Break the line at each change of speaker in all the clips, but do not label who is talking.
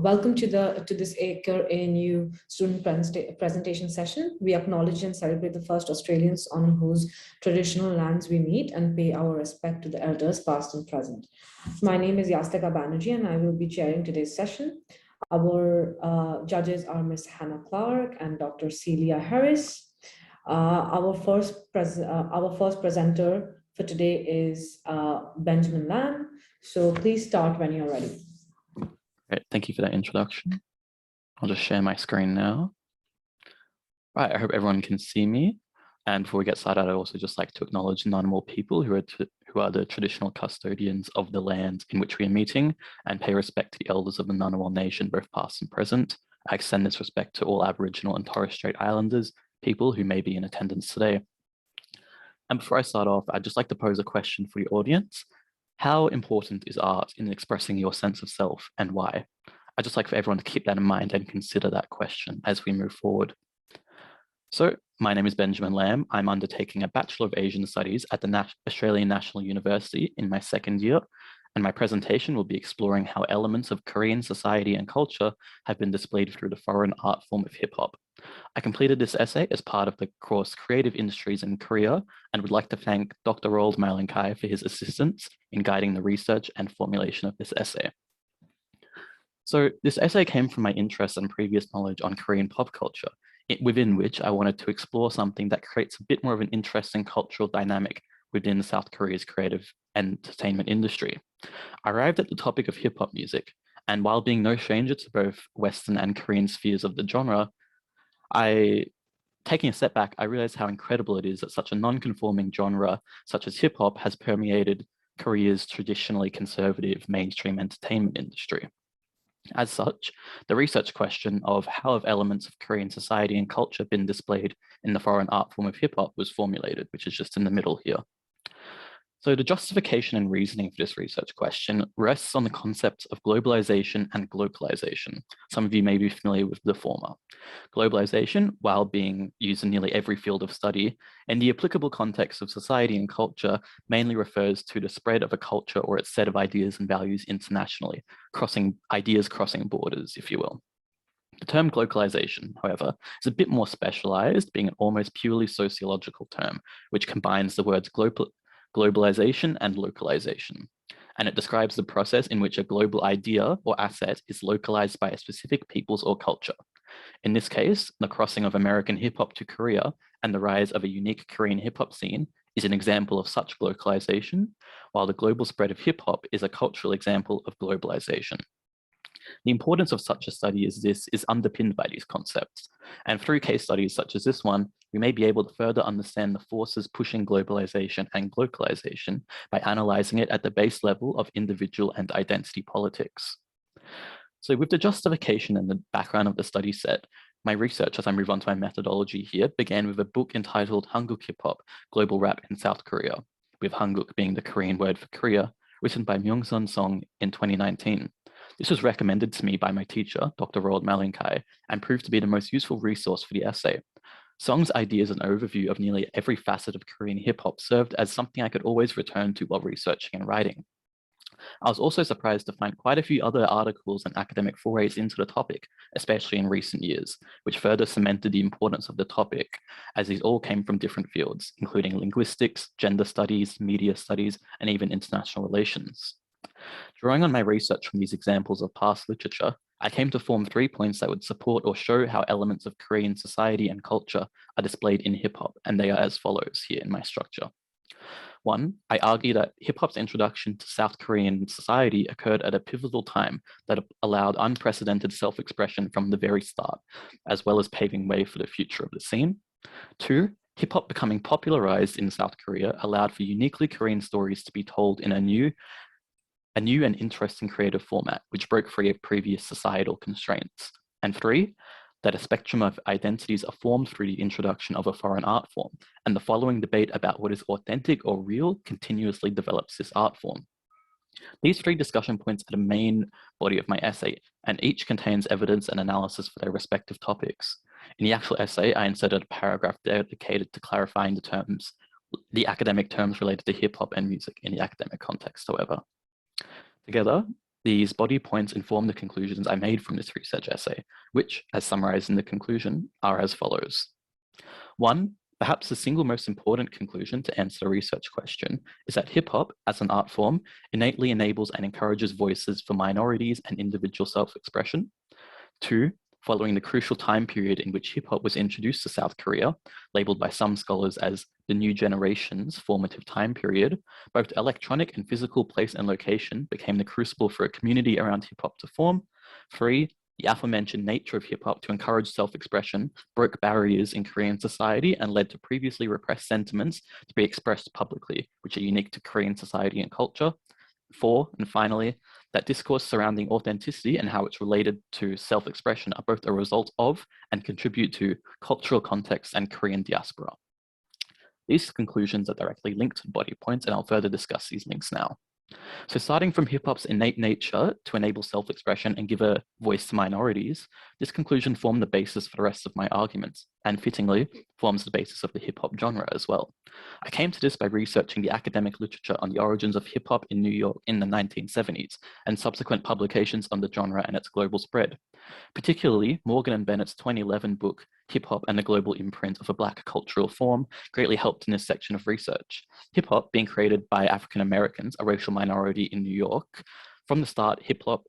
Welcome to this ACUR ANU student presentation session. We acknowledge and celebrate the first Australians on whose traditional lands we meet and pay our respect to the elders past and present. My name is Yastika Banerjee and I will be chairing today's session. Our judges are Ms. Hannah Clark and Dr. Celia Harris. Our first presenter for today is Benjamin Lam. So please start when you're ready.
Great, thank you for that introduction. I'll just share my screen now. Right, I hope everyone can see me. And before we get started, I'd also just like to acknowledge the Ngunnawal people who are the traditional custodians of the land in which we are meeting, and pay respect to the elders of the Ngunnawal Nation, both past and present. I extend this respect to all Aboriginal and Torres Strait Islanders, people who may be in attendance today. And before I start off, I'd just like to pose a question for the audience. How important is art in expressing your sense of self and why? I'd just like for everyone to keep that in mind and consider that question as we move forward. So my name is Benjamin Lam. I'm undertaking a Bachelor of Asian Studies at the Australian National University in my second year, and my presentation will be exploring how elements of Korean society and culture have been displayed through the foreign art form of hip hop. I completed this essay as part of the course Creative Industries in Korea, and would like to thank Dr. Roald Malinkai for his assistance in guiding the research and formulation of this essay. So this essay came from my interest and previous knowledge on Korean pop culture, within which I wanted to explore something that creates a bit more of an interesting cultural dynamic within South Korea's creative entertainment industry. I arrived at the topic of hip hop music, and while being no stranger to both Western and Korean spheres of the genre, taking a step back, I realized how incredible it is that such a non-conforming genre such as hip hop has permeated Korea's traditionally conservative mainstream entertainment industry. As such, the research question of how have elements of Korean society and culture been displayed in the foreign art form of hip hop was formulated, which is just in the middle here. So the justification and reasoning for this research question rests on the concepts of globalization and localization. Some of you may be familiar with the former. Globalization, while being used in nearly every field of study, in the applicable context of society and culture, mainly refers to the spread of a culture or its set of ideas and values internationally, crossing borders, if you will. The term globalization, however, is a bit more specialized, being an almost purely sociological term, which combines the words globalization and localization. And it describes the process in which a global idea or asset is localized by a specific peoples or culture. In this case, the crossing of American hip hop to Korea and the rise of a unique Korean hip hop scene is an example of such localization, while the global spread of hip hop is a cultural example of globalization. The importance of such a study as this is underpinned by these concepts, and through case studies such as this one, we may be able to further understand the forces pushing globalization and localization by analyzing it at the base level of individual and identity politics. So with the justification and the background of the study set, my research, as I move on to my methodology here, began with a book entitled Hanguk Hip Hop, Global Rap in South Korea, with Hanguk being the Korean word for Korea, written by Myung-sun Song in 2019. This was recommended to me by my teacher, Dr. Roald Malinkai, and proved to be the most useful resource for the essay. Song's ideas and overview of nearly every facet of Korean hip-hop served as something I could always return to while researching and writing. I was also surprised to find quite a few other articles and academic forays into the topic, especially in recent years, which further cemented the importance of the topic, as these all came from different fields, including linguistics, gender studies, media studies, and even international relations. Drawing on my research from these examples of past literature, I came to form 3 points that would support or show how elements of Korean society and culture are displayed in hip-hop, and they are as follows here in my structure. 1, I argue that hip-hop's introduction to South Korean society occurred at a pivotal time that allowed unprecedented self-expression from the very start, as well as paving way for the future of the scene. 2, hip-hop becoming popularized in South Korea allowed for uniquely Korean stories to be told in a new and interesting creative format, which broke free of previous societal constraints. And 3, that a spectrum of identities are formed through the introduction of a foreign art form, and the following debate about what is authentic or real continuously develops this art form. These 3 discussion points are the main body of my essay, and each contains evidence and analysis for their respective topics. In the actual essay, I inserted a paragraph dedicated to clarifying the academic terms related to hip hop and music in the academic context, however. Together, These body points inform the conclusions I made from this research essay, which, as summarized in the conclusion, are as follows. 1, perhaps the single most important conclusion to answer the research question is that hip-hop, as an art form, innately enables and encourages voices for minorities and individual self-expression. 2, following the crucial time period in which hip-hop was introduced to South Korea, labeled by some scholars as the new generation's formative time period, both electronic and physical place and location became the crucible for a community around hip-hop to form. 3, the aforementioned nature of hip-hop to encourage self-expression broke barriers in Korean society and led to previously repressed sentiments to be expressed publicly, which are unique to Korean society and culture. 4, and finally, that discourse surrounding authenticity and how it's related to self-expression are both a result of and contribute to cultural context and Korean diaspora. These conclusions are directly linked to body points, and I'll further discuss these links now. So starting from hip-hop's innate nature to enable self-expression and give a voice to minorities, this conclusion formed the basis for the rest of my arguments, and fittingly, forms the basis of the hip-hop genre as well. I came to this by researching the academic literature on the origins of hip-hop in New York in the 1970s, and subsequent publications on the genre and its global spread. Particularly, Morgan and Bennett's 2011 book, Hip-Hop and the Global Imprint of a Black Cultural Form, greatly helped in this section of research. Hip-hop, being created by African Americans, a racial minority in New York, from the start, hip-hop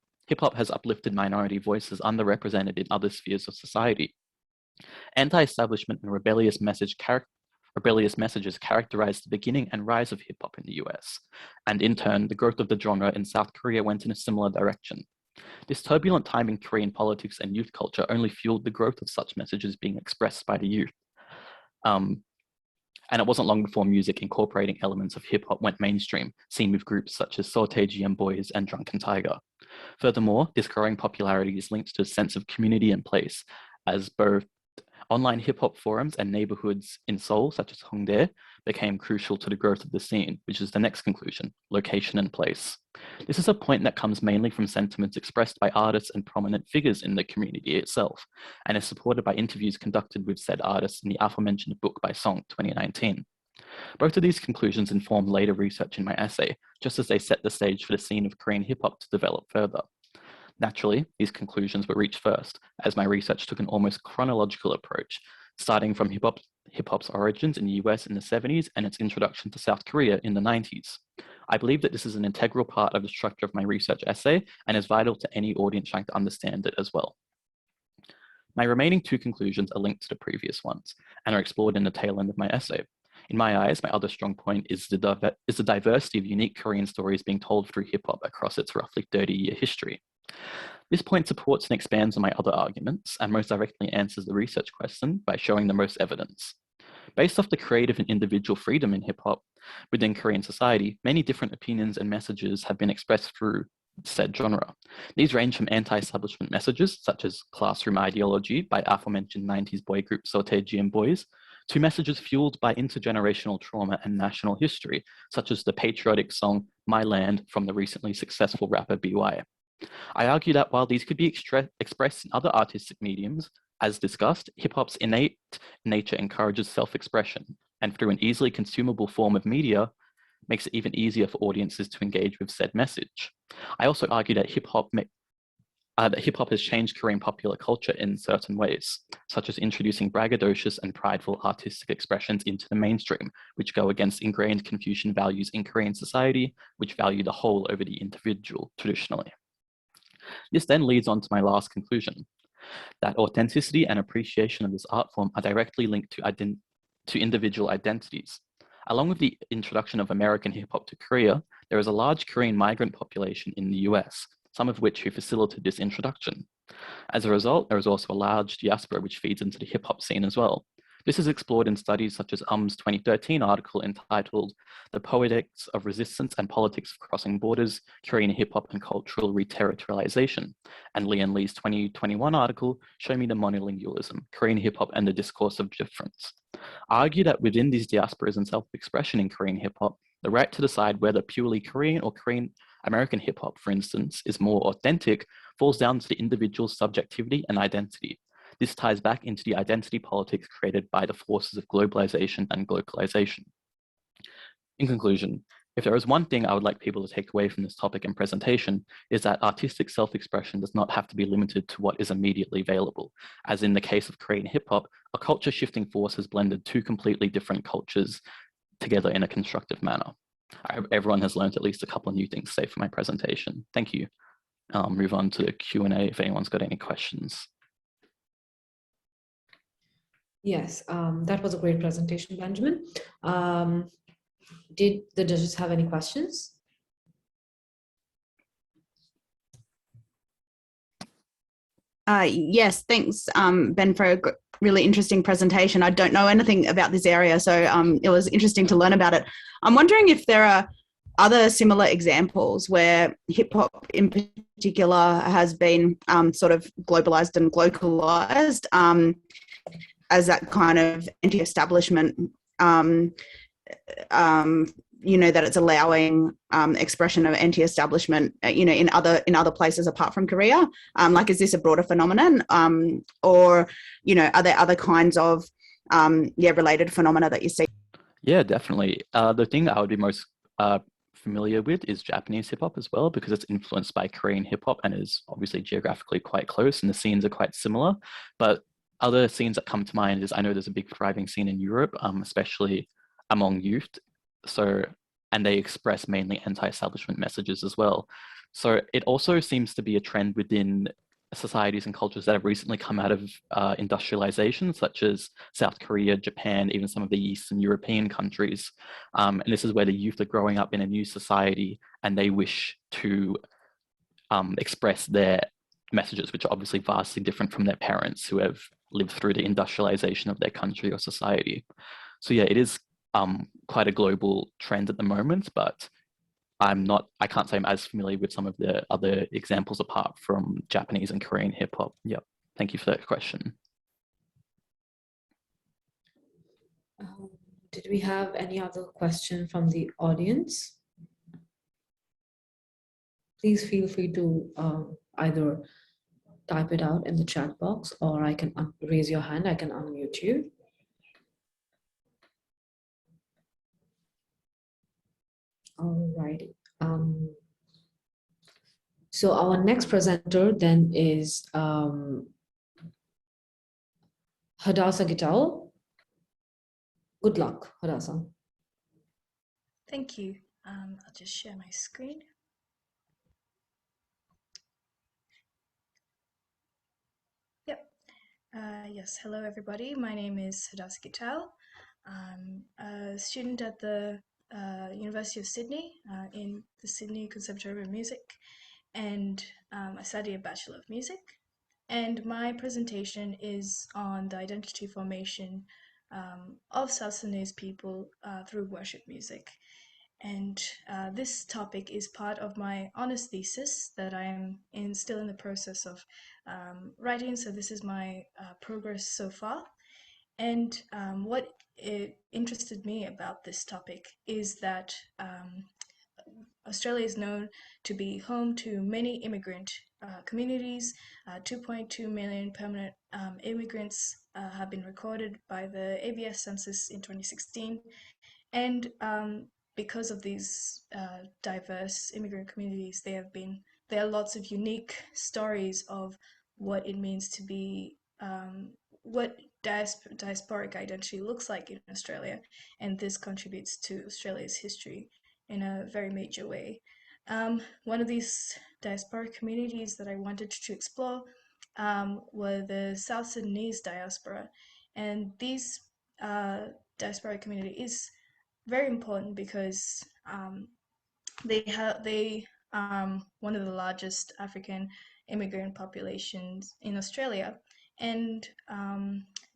has uplifted minority voices underrepresented in other spheres of society. Anti-establishment and rebellious messages characterized the beginning and rise of hip-hop in the US, and in turn, the growth of the genre in South Korea went in a similar direction. This turbulent time in Korean politics and youth culture only fueled the growth of such messages being expressed by the youth. And it wasn't long before music incorporating elements of hip-hop went mainstream, seen with groups such as Sorteji and Boys and Drunken Tiger. Furthermore, this growing popularity is linked to a sense of community and place, as both online hip-hop forums and neighborhoods in Seoul, such as Hongdae, became crucial to the growth of the scene, which is the next conclusion, location and place. This is a point that comes mainly from sentiments expressed by artists and prominent figures in the community itself, and is supported by interviews conducted with said artists in the aforementioned book by Song 2019. Both of these conclusions informed later research in my essay, just as they set the stage for the scene of Korean hip-hop to develop further. Naturally, these conclusions were reached first, as my research took an almost chronological approach, starting from hip-hop's origins in the US in the 70s and its introduction to South Korea in the 90s. I believe that this is an integral part of the structure of my research essay and is vital to any audience trying to understand it as well. My remaining 2 conclusions are linked to the previous ones and are explored in the tail end of my essay. In my eyes, my other strong point is the diversity of unique Korean stories being told through hip-hop across its roughly 30-year history. This point supports and expands on my other arguments and most directly answers the research question by showing the most evidence. Based off the creative and individual freedom in hip-hop within Korean society, many different opinions and messages have been expressed through said genre. These range from anti-establishment messages, such as classroom ideology by aforementioned 90s boy group Sorteji and Boys, to messages fueled by intergenerational trauma and national history, such as the patriotic song My Land from the recently successful rapper BY. I argue that while these could be expressed in other artistic mediums, as discussed, hip-hop's innate nature encourages self-expression, and through an easily consumable form of media, makes it even easier for audiences to engage with said message. I also argue that hip-hop has changed Korean popular culture in certain ways, such as introducing braggadocious and prideful artistic expressions into the mainstream, which go against ingrained Confucian values in Korean society, which value the whole over the individual traditionally. This then leads on to my last conclusion, that authenticity and appreciation of this art form are directly linked to individual identities. Along with the introduction of American hip-hop to Korea, there is a large Korean migrant population in the US, some of which who facilitated this introduction. As a result, there is also a large diaspora which feeds into the hip-hop scene as well. This is explored in studies such as 2013 article entitled The Poetics of Resistance and Politics of Crossing Borders, Korean Hip-Hop and Cultural Reterritorialization, and Leon Lee's 2021 article, Show Me the Monolingualism, Korean Hip-Hop and the Discourse of Difference. I argue that within these diasporas and self-expression in Korean hip-hop, the right to decide whether purely Korean or Korean American hip-hop, for instance, is more authentic falls down to the individual's subjectivity and identity. This ties back into the identity politics created by the forces of globalization and localization. In conclusion, If there is one thing I would like people to take away from this topic and presentation, is that artistic self-expression does not have to be limited to what is immediately available. As in the case of Korean hip-hop, a culture-shifting force has blended two completely different cultures together in a constructive manner. I hope everyone has learned at least a couple of new things to say for my presentation. Thank you. I'll move on to the Q&A if anyone's got any questions.
Yes, that was a great presentation, Benjamin. Did the judges have any questions?
Yes, thanks, Ben, for a really interesting presentation. I don't know anything about this area, so it was interesting to learn about it. I'm wondering if there are other similar examples where hip hop in particular has been sort of globalized and localized as that kind of anti-establishment, you know, that it's allowing expression of anti-establishment, you know, in other places apart from Korea. Like, is this a broader phenomenon, or, you know, are there other kinds of related phenomena that you see?
Yeah, definitely. The thing I would be most familiar with is Japanese hip hop as well, because it's influenced by Korean hip hop and is obviously geographically quite close, and the scenes are quite similar. But other scenes that come to mind is, I know there's a big thriving scene in Europe, especially among youth. So, and they express mainly anti-establishment messages as well. So it also seems to be a trend within societies and cultures that have recently come out of industrialization, such as South Korea, Japan, even some of the Eastern European countries. And this is where the youth are growing up in a new society and they wish to express their messages, which are obviously vastly different from their parents who have lived through the industrialization of their country or society. So yeah, it is quite a global trend at the moment, but I can't say I'm as familiar with some of the other examples apart from Japanese and Korean hip hop. Yep. Thank you for that question.
Did we have any other question from the audience? Please feel free to either type it out in the chat box, or I can raise your hand, I can unmute you. All righty. So our next presenter then is Hadassa Gitau. Good luck, Hadassa.
Thank you. I'll just share my screen. Yep. Yes, hello everybody. My name is Hadassa Gitau. I'm a student at the University of Sydney in the Sydney Conservatoire of Music, and I study a Bachelor of Music. And my presentation is on the identity formation of South Sudanese people through worship music. And this topic is part of my honours thesis that I am still in the process of writing. So this is my progress so far. And what interested me about this topic is that Australia is known to be home to many immigrant communities. 2.2 million permanent immigrants have been recorded by the ABS census in 2016. And because of these diverse immigrant communities, there are lots of unique stories of what it means to be, what diasporic identity looks like in Australia, and this contributes to Australia's history in a very major way. One of these diasporic communities that I wanted to explore were the South Sudanese diaspora, and these diasporic community is very important because they one of the largest African immigrant populations in Australia, and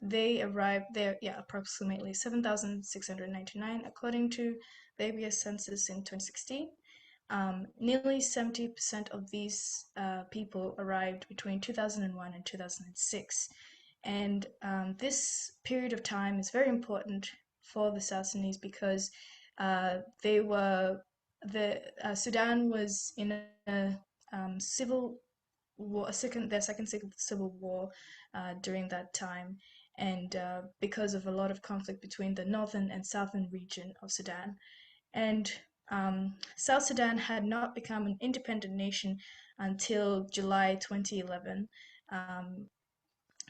they arrived there, approximately 7,699 according to the ABS census in 2016. Nearly 70% of these people arrived between 2001 and 2006. And this period of time is very important for the South Sudanese because Sudan was in a civil war, their second civil war during that time, and because of a lot of conflict between the northern and southern region of Sudan. And South Sudan had not become an independent nation until July 2011.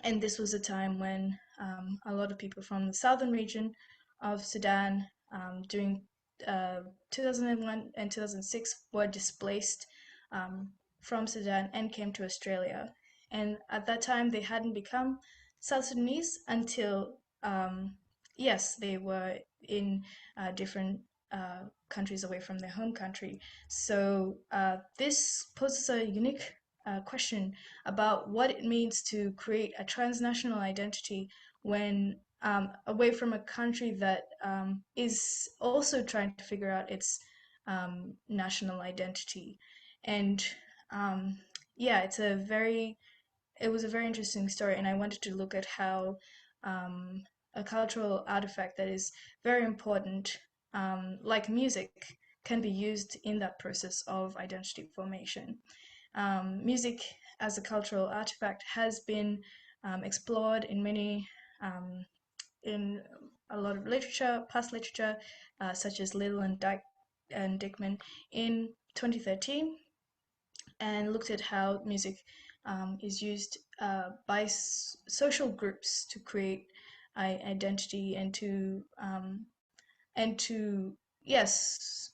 And this was a time when a lot of people from the southern region of Sudan during 2001 and 2006 were displaced from Sudan and came to Australia. And at that time, they hadn't become South Sudanese until, yes, they were in different countries away from their home country. So this poses a unique question about what it means to create a transnational identity when away from a country that is also trying to figure out its national identity. And yeah, it was a very interesting story, and I wanted to look at how a cultural artifact that is very important, like music, can be used in that process of identity formation. Music as a cultural artifact has been explored in a lot of literature, past literature, such as Little and Dickman in 2013, and looked at how music is used by social groups to create identity and to yes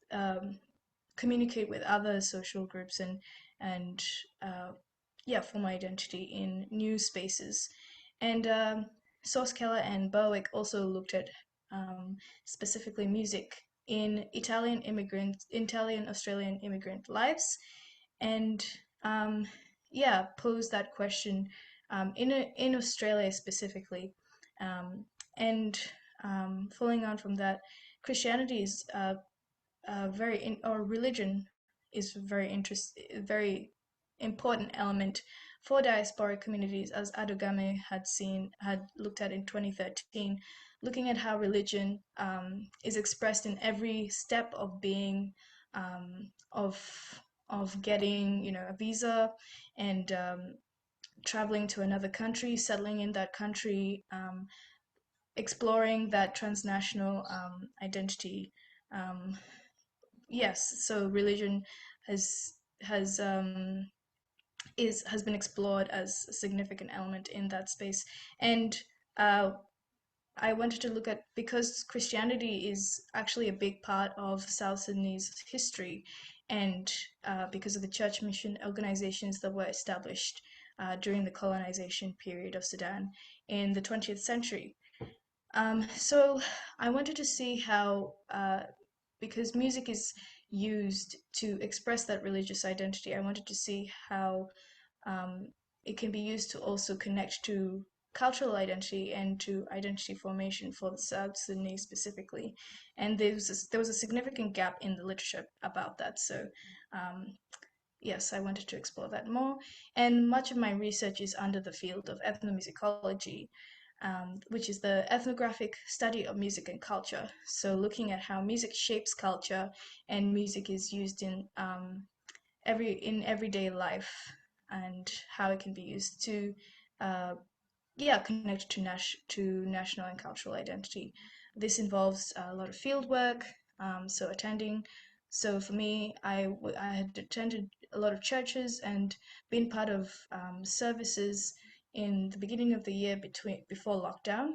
communicate with other social groups and yeah, form identity in new spaces. And Keller and Berwick also looked at specifically music in Italian Australian immigrant lives, and yeah, posed that question in Australia specifically. And following on from that, Christianity is or religion is very important element for diasporic communities, as Adogame had looked at in 2013, looking at how religion is expressed in every step of being, of getting a visa and traveling to another country, settling in that country, exploring that transnational identity. Yes, so religion has been explored as a significant element in that space. And I wanted to look at, because Christianity is actually a big part of South Sudanese history, and because of the church mission organizations that were established during the colonization period of Sudan in the 20th century. So I wanted to see how, because music is used to express that religious identity, I wanted to see how it can be used to also connect to cultural identity and to identity formation for the South Sudanese specifically. And there was a significant gap in the literature about that. So yes, I wanted to explore that more. And much of my research is under the field of ethnomusicology, which is the ethnographic study of music and culture. So looking at how music shapes culture and music is used in everyday life, and how it can be used to connect to national and cultural identity. This involves a lot of field work, so attending. So for me, I had attended a lot of churches and been part of services in the beginning of the year before lockdown.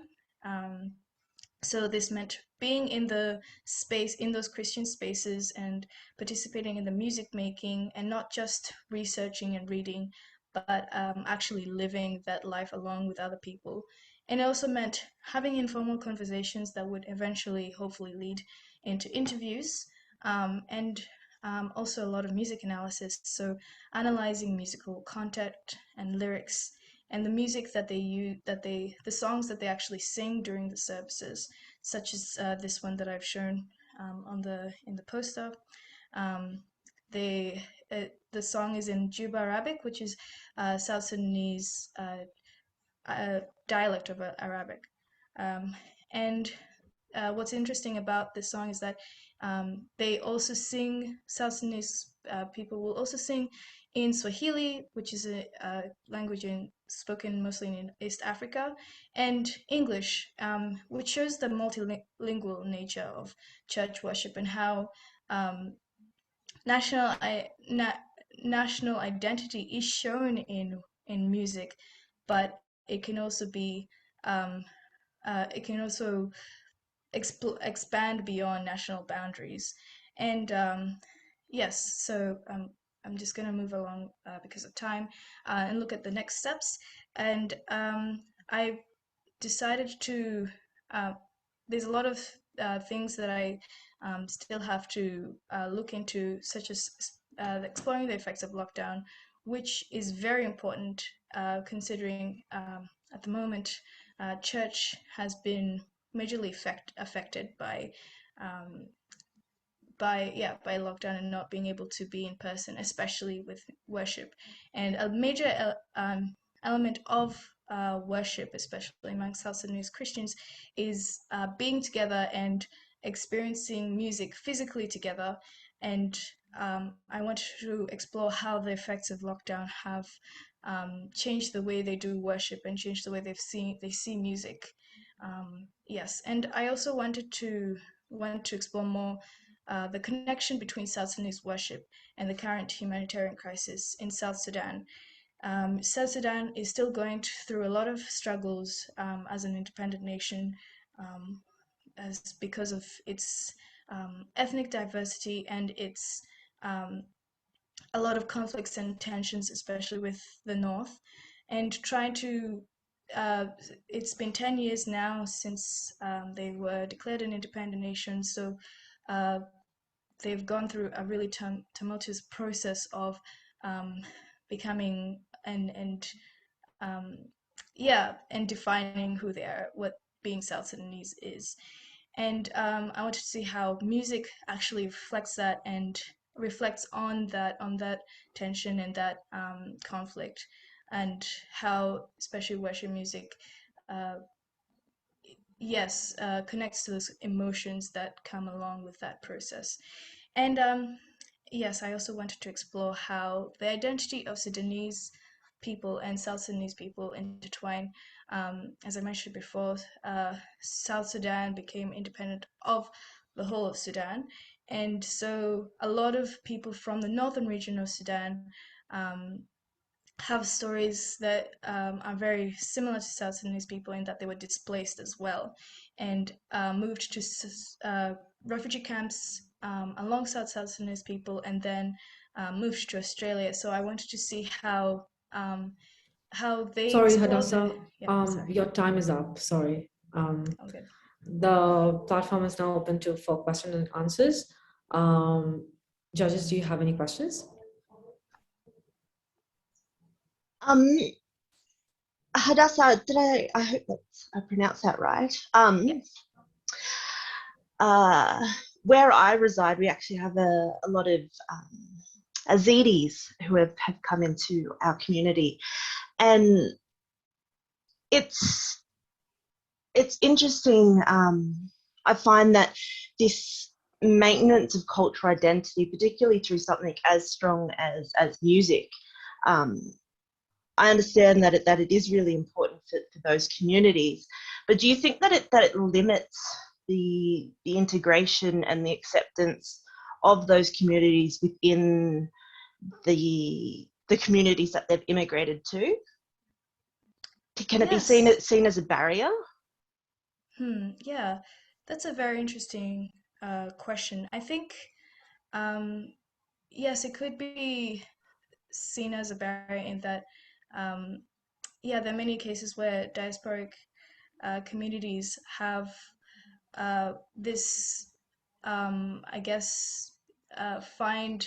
So this meant being in those Christian spaces and participating in the music making, and not just researching and reading, but actually living that life along with other people. And it also meant having informal conversations that would eventually, hopefully, lead into interviews, and also a lot of music analysis. So analyzing musical content and lyrics, and the music that they use, the songs that they actually sing during the services, such as this one that I've shown in the poster. The song is in Juba Arabic, which is South Sudanese dialect of Arabic. And what's interesting about this song is that they also sing, South Sudanese people will also sing in Swahili, which is a language spoken mostly in East Africa, and English, which shows the multilingual nature of church worship, and how national national identity is shown in music, but it can also be it can also expand beyond national boundaries. And yes, so I'm just going to move along because of time and look at the next steps. And I decided to, there's a lot of things that I still have to look into, such as exploring the effects of lockdown, which is very important considering at the moment church has been majorly affected um, by lockdown and not being able to be in person, especially with worship. And a major element of worship, especially among South Sudanese Christians, is being together and experiencing music physically together. And I want to explore how the effects of lockdown have changed the way they do worship and changed the way they see music. Yes, and I also want to explore more the connection between South Sudanese worship and the current humanitarian crisis in South Sudan. South Sudan is still going through a lot of struggles as an independent nation, as because of its ethnic diversity and its a lot of conflicts and tensions, especially with the North, and trying to it's been 10 years now since they were declared an independent nation, so they've gone through a really tumultuous process of becoming and and defining who they are, what being South Sudanese is. And I wanted to see how music actually reflects that and reflects on that tension and that conflict, and how especially worship music connects to those emotions that come along with that process. And yes, I also wanted to explore how the identity of Sudanese people and South Sudanese people intertwine. As I mentioned before, South Sudan became independent of the whole of Sudan. And so a lot of people from the northern region of Sudan have stories that are very similar to South Sudanese people in that they were displaced as well and moved to refugee camps alongside South Sudanese people, and then moved to Australia. So I wanted to see how they
Sorry,
explore
Hadassa,
sorry.
your time is up. Sorry.
Okay.
The platform is now open for question and answers. Judges, do you have any questions?
Hadassa, I hope I pronounced that right. Where I reside, we actually have a lot of Yazidis who have come into our community, and it's interesting. I find that this maintenance of cultural identity, particularly through something as strong as music, I understand that it is really important for those communities, but do you think that it limits the integration and the acceptance of those communities within the communities that they've immigrated to? Can it be seen as a barrier?
Yeah, that's a very interesting question. I think yes, it could be seen as a barrier in that there are many cases where diasporic communities have this I guess find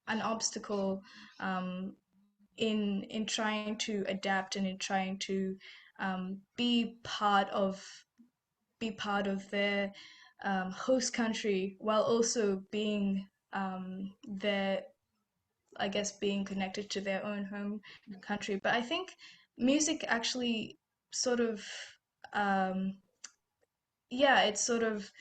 an obstacle in trying to adapt and in trying to be part of their host country, while also being their, I guess, being connected to their own home country. But I think music actually sort of it sort of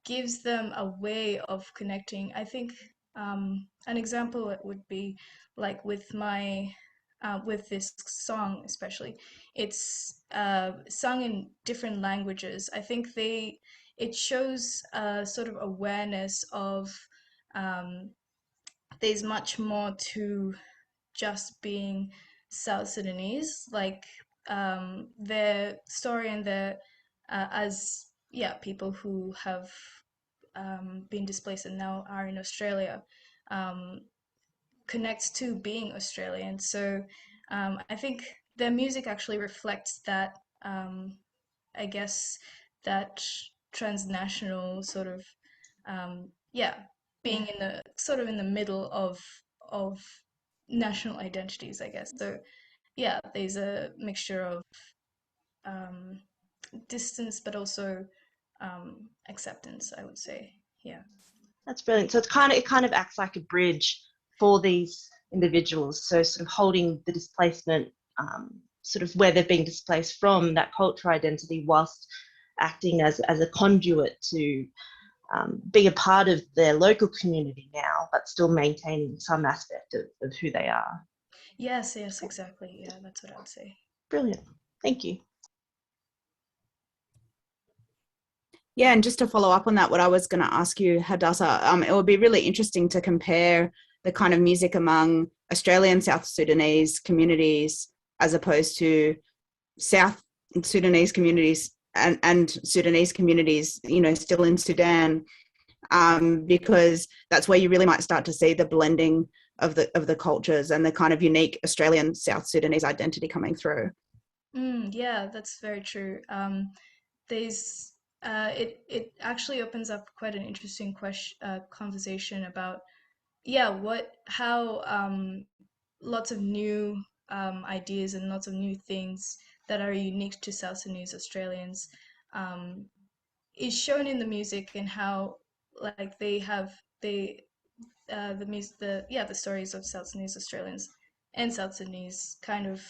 gives them a way of connecting. I think an example would be like with my with this song, especially. It's sung in different languages. I think it shows a sort of awareness of there's much more to just being South Sudanese, like their story and their as people who have been displaced and now are in Australia connects to being Australian. So I think their music actually reflects that, I guess, that transnational sort of being in the sort of in the middle of national identities, I guess. So yeah, there's a mixture of distance but also acceptance, I would say. Yeah.
That's brilliant. So it kind of acts like a bridge for these individuals. So sort of holding the displacement, sort of where they're being displaced from, that cultural identity, whilst acting as a conduit to being a part of their local community now, but still maintaining some aspect of who they are.
Yes, exactly. Yeah, that's what I would say.
Brilliant. Thank you.
Yeah, and just to follow up on that, what I was going to ask you, Hadassa, it would be really interesting to compare the kind of music among Australian South Sudanese communities as opposed to South Sudanese communities and Sudanese communities, still in Sudan, because that's where you really might start to see the blending of the cultures and the kind of unique Australian South Sudanese identity coming through.
Yeah, that's very true. There's it actually opens up quite an interesting conversation about how lots of new ideas and lots of new things that are unique to South Sudanese Australians is shown in the music, and how like the stories of South Sudanese Australians and South Sudanese kind of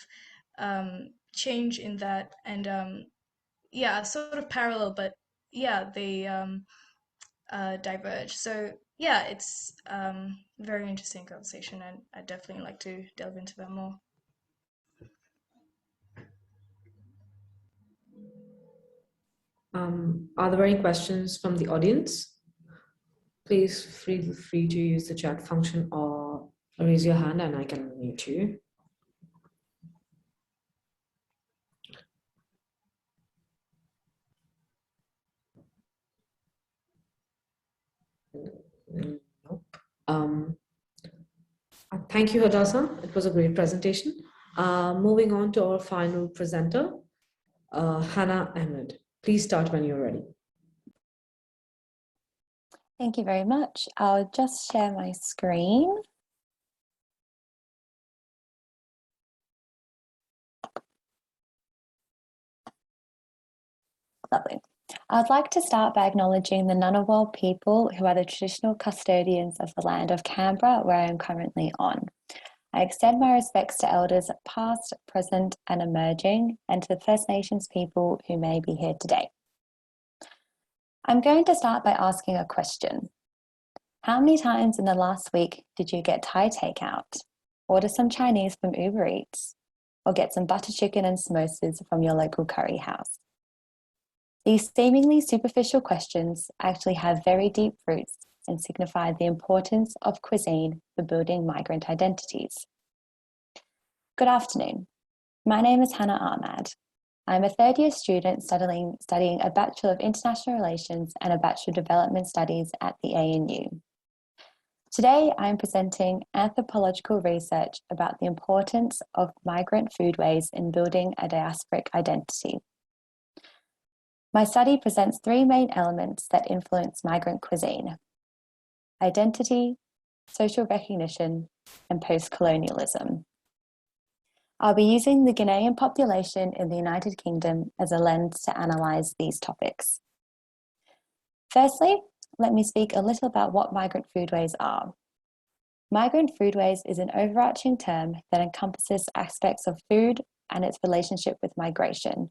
change in that, and sort of parallel, but they diverge. So yeah, it's very interesting conversation, and I'd definitely like to delve into that more.
Are there any questions from the audience? Please feel free to use the chat function or raise your hand and I can unmute you. Nope. Thank you, Hadassa. It was a great presentation. Moving on to our final presenter, Ahmed. Please start when you're ready.
Thank you very much. I'll just share my screen. Lovely. I'd like to start by acknowledging the Ngunnawal people, who are the traditional custodians of the land of Canberra, where I am currently on. I extend my respects to elders past, present and emerging, and to the First Nations people who may be here today. I'm going to start by asking a question. How many times in the last week did you get Thai takeout, order some Chinese from Uber Eats, or get some butter chicken and samosas from your local curry house? These seemingly superficial questions actually have very deep roots and signify the importance of cuisine for building migrant identities. Good afternoon. My name is Ahmad. I'm a third-year student studying a Bachelor of International Relations and a Bachelor of Development Studies at the ANU. Today, I'm presenting anthropological research about the importance of migrant foodways in building a diasporic identity. My study presents three main elements that influence migrant cuisine: identity, social recognition, and post-colonialism. I'll be using the Ghanaian population in the United Kingdom as a lens to analyse these topics. Firstly, let me speak a little about what migrant foodways are. Migrant foodways is an overarching term that encompasses aspects of food and its relationship with migration.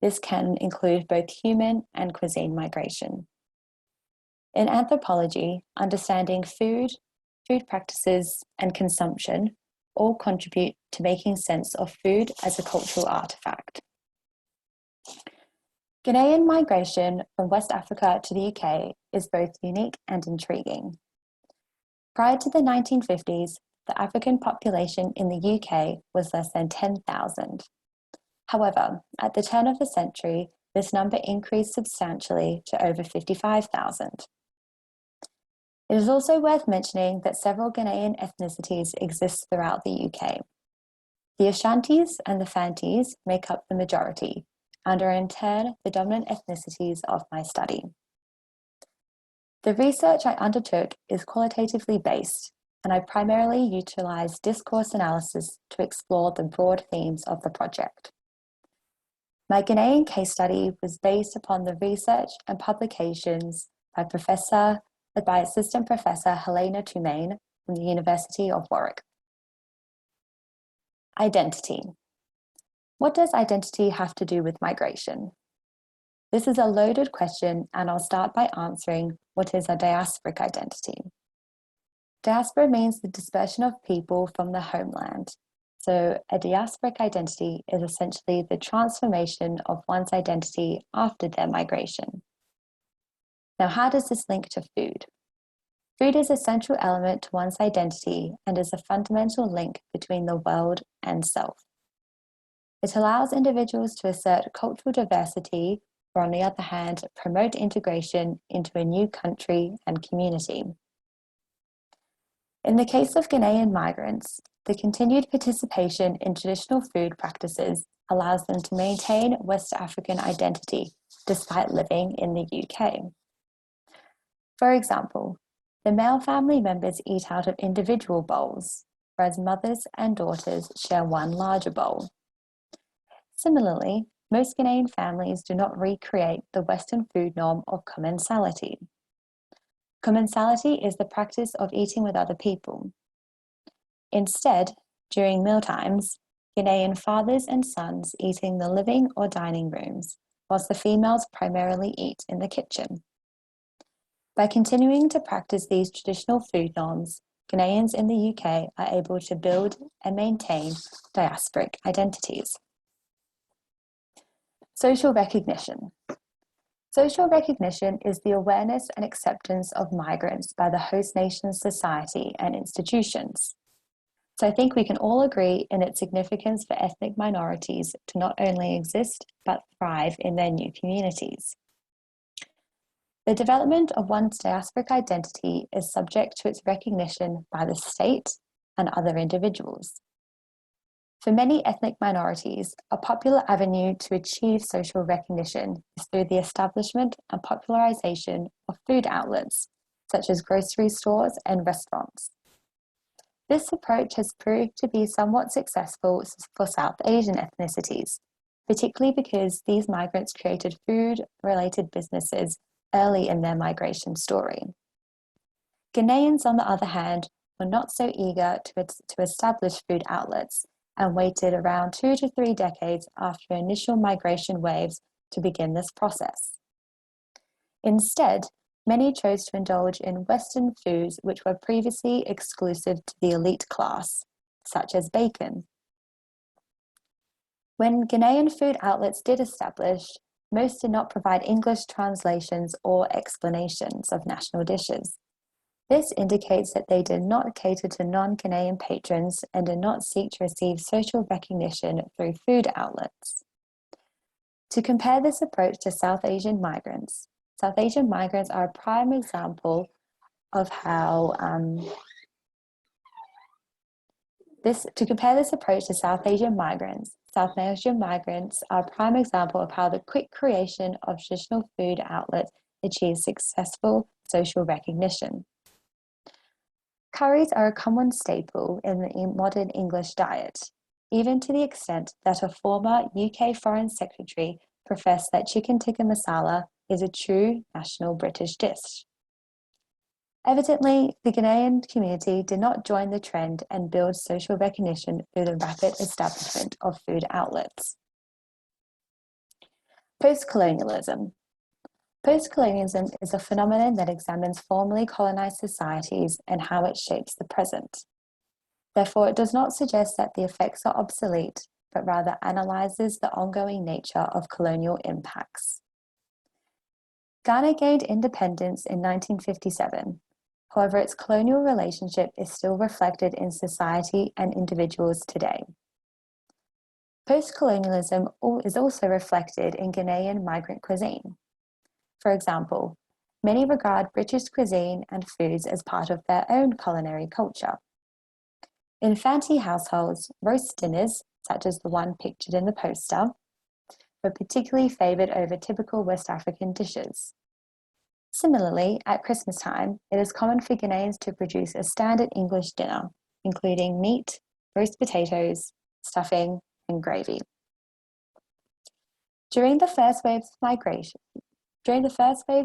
This can include both human and cuisine migration. In anthropology, understanding food, food practices, and consumption all contribute to making sense of food as a cultural artifact. Ghanaian migration from West Africa to the UK is both unique and intriguing. Prior to the 1950s, the African population in the UK was less than 10,000. However, at the turn of the century, this number increased substantially to over 55,000. It is also worth mentioning that several Ghanaian ethnicities exist throughout the UK. The Ashantis and the Fantis make up the majority, and are in turn the dominant ethnicities of my study. The research I undertook is qualitatively based, and I primarily utilised discourse analysis to explore the broad themes of the project. My Ghanaian case study was based upon the research and publications by Assistant Professor Helena Tumain from the University of Warwick. Identity. What does identity have to do with migration? This is a loaded question, and I'll start by answering what is a diasporic identity. Diaspora means the dispersion of people from the homeland. So a diasporic identity is essentially the transformation of one's identity after their migration. Now, how does this link to food? Food is a central element to one's identity and is a fundamental link between the world and self. It allows individuals to assert cultural diversity, or on the other hand, promote integration into a new country and community. In the case of Ghanaian migrants, the continued participation in traditional food practices allows them to maintain West African identity despite living in the UK. For example, the male family members eat out of individual bowls, whereas mothers and daughters share one larger bowl. Similarly, most Ghanaian families do not recreate the Western food norm of commensality. Commensality is the practice of eating with other people. Instead, during mealtimes, Ghanaian fathers and sons eat in the living or dining rooms, whilst the females primarily eat in the kitchen. By continuing to practice these traditional food norms, Ghanaians in the UK are able to build and maintain diasporic identities. Social recognition. Social recognition is the awareness and acceptance of migrants by the host nation's society and institutions. So I think we can all agree in its significance for ethnic minorities to not only exist, but thrive in their new communities. The development of one's diasporic identity is subject to its recognition by the state and other individuals. For many ethnic minorities, a popular avenue to achieve social recognition is through the establishment and popularization of food outlets, such as grocery stores and restaurants. This approach has proved to be somewhat successful for South Asian ethnicities, particularly because these migrants created food-related businesses early in their migration story. Ghanaians, on the other hand, were not so eager to establish food outlets and waited around 2 to 3 decades after initial migration waves to begin this process. Instead, many chose to indulge in Western foods which were previously exclusive to the elite class, such as bacon. When Ghanaian food outlets did establish, most did not provide English translations or explanations of national dishes. This indicates that they did not cater to non-Ghanaian patrons and did not seek to receive social recognition through food outlets. To compare this approach to South Asian migrants are a prime example of how are a prime example of how the quick creation of traditional food outlets achieves successful social recognition. Curries are a common staple in the modern English diet, even to the extent that a former UK Foreign Secretary professed that chicken tikka masala is a true national British dish. Evidently, the Ghanaian community did not join the trend and build social recognition through the rapid establishment of food outlets. Postcolonialism. Postcolonialism is a phenomenon that examines formerly colonized societies and how it shapes the present. Therefore, it does not suggest that the effects are obsolete, but rather analyzes the ongoing nature of colonial impacts. Ghana gained independence in 1957. However, its colonial relationship is still reflected in society and individuals today. Postcolonialism is also reflected in Ghanaian migrant cuisine. For example, many regard British cuisine and foods as part of their own culinary culture. In fancy households, roast dinners, such as the one pictured in the poster, were particularly favoured over typical West African dishes. Similarly, at Christmas time, it is common for Ghanaians to produce a standard English dinner, including meat, roast potatoes, stuffing, and gravy. During the first wave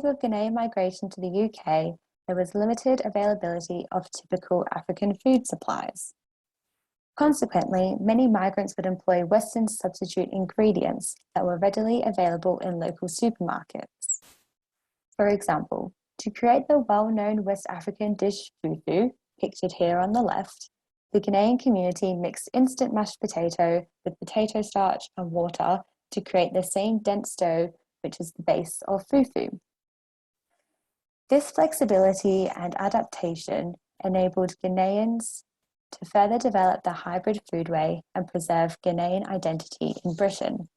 of Ghanaian migration to the UK, there was limited availability of typical African food supplies. Consequently, many migrants would employ Western substitute ingredients that were readily available in local supermarkets. For example, to create the well-known West African dish fufu, pictured here on the left, the Ghanaian community mixed instant mashed potato with potato starch and water to create the same dense dough, which is the base of fufu. This flexibility and adaptation enabled Ghanaians to further develop the hybrid foodway and preserve Ghanaian identity in Britain.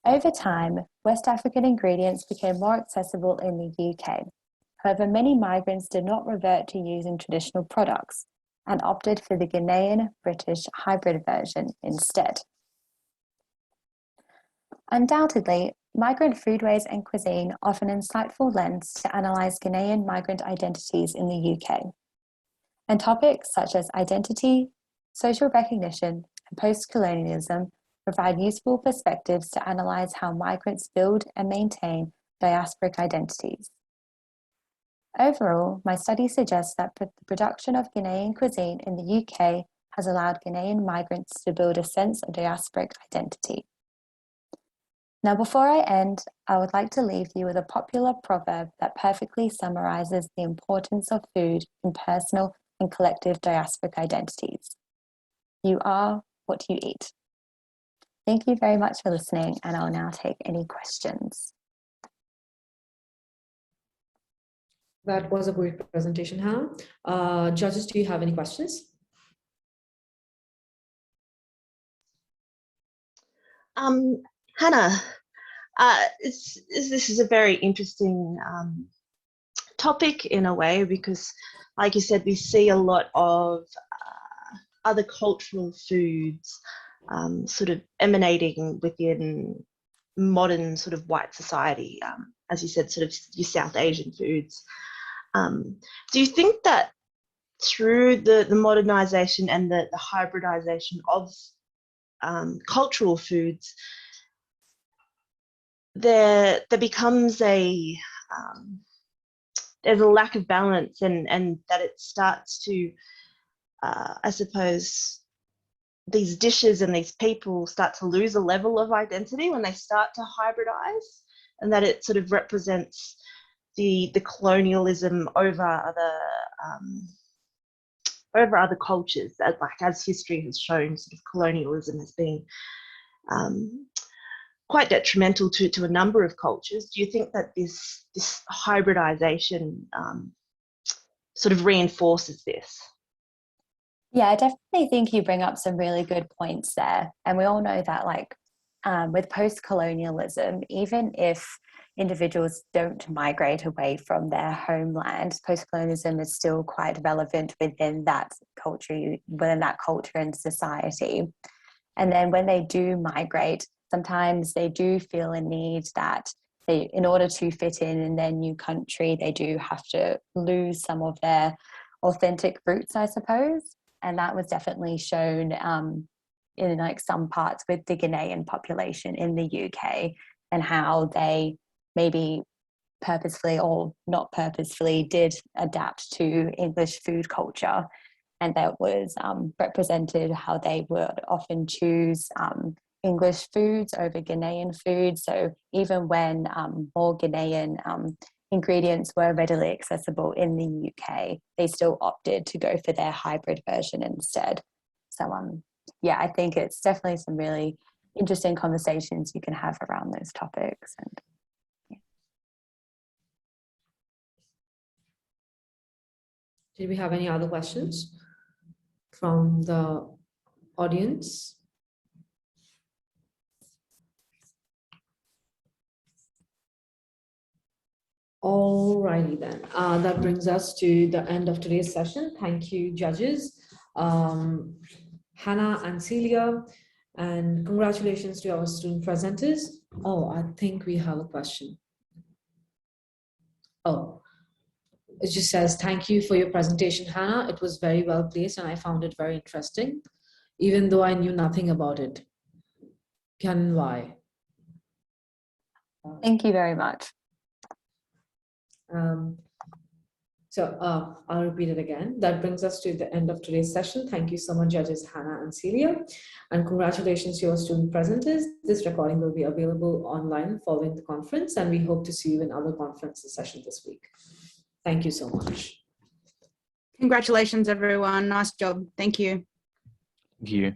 Over time, West African ingredients became more accessible in the UK. However, many migrants did not revert to using traditional products and opted for the Ghanaian-British hybrid version instead. Undoubtedly, migrant foodways and cuisine offer an insightful lens to analyse Ghanaian migrant identities in the UK. And topics such as identity, social recognition, and post-colonialism provide useful perspectives to analyse how migrants build and maintain diasporic identities. Overall, my study suggests that the production of Ghanaian cuisine in the UK has allowed Ghanaian migrants to build a sense of diasporic identity. Now, before I end, I would like to leave you with a popular proverb that perfectly summarises the importance of food in personal and collective diasporic identities. You are what you eat. Thank you very much for listening, and I'll now take any questions.
That was a great presentation, Hannah. Judges, do you have any questions?
Hannah, this is a very interesting topic in a way, because like you said, we see a lot of other cultural foods sort of emanating within modern sort of white society, as you said, sort of your South Asian foods. Do you think that through the modernization and the hybridization of cultural foods, there becomes there's a lack of balance, and that it starts to, I suppose, these dishes and these people start to lose a level of identity when they start to hybridize, and that it sort of represents the colonialism over other cultures, as history has shown, sort of colonialism has been quite detrimental to a number of cultures. Do you think that this hybridization sort of reinforces this?
Yeah, I definitely think you bring up some really good points there. And we all know that, like, with post-colonialism, even if individuals don't migrate away from their homeland, post-colonialism is still quite relevant within that culture and society. And then when they do migrate, sometimes they do feel a need that in order to fit in their new country, they do have to lose some of their authentic roots, I suppose. And that was definitely shown in like some parts with the Ghanaian population in the UK, and how they maybe purposefully or not purposefully did adapt to English food culture. And that was represented how they would often choose English foods over Ghanaian food. So even when more Ghanaian ingredients were readily accessible in the UK, they still opted to go for their hybrid version instead. So yeah, I think it's definitely some really interesting conversations you can have around those topics. And
Did we have any other questions from the audience? Alrighty then, that brings us to the end of today's session. Thank you, judges, Hannah and Celia, and congratulations to our student presenters. Oh, I think we have a question. Oh, it just says, thank you for your presentation, Hannah. It was very well placed and I found it very interesting, even though I knew nothing about it. Can why?
Thank you very much.
I'll repeat it again. That brings us to the end of today's session. Thank you so much, judges Hannah and Celia, and congratulations to your student presenters. This recording will be available online following the conference, and we hope to see you in other conference sessions this week. Thank you so much.
Congratulations, everyone. Nice job. Thank you.
Thank you.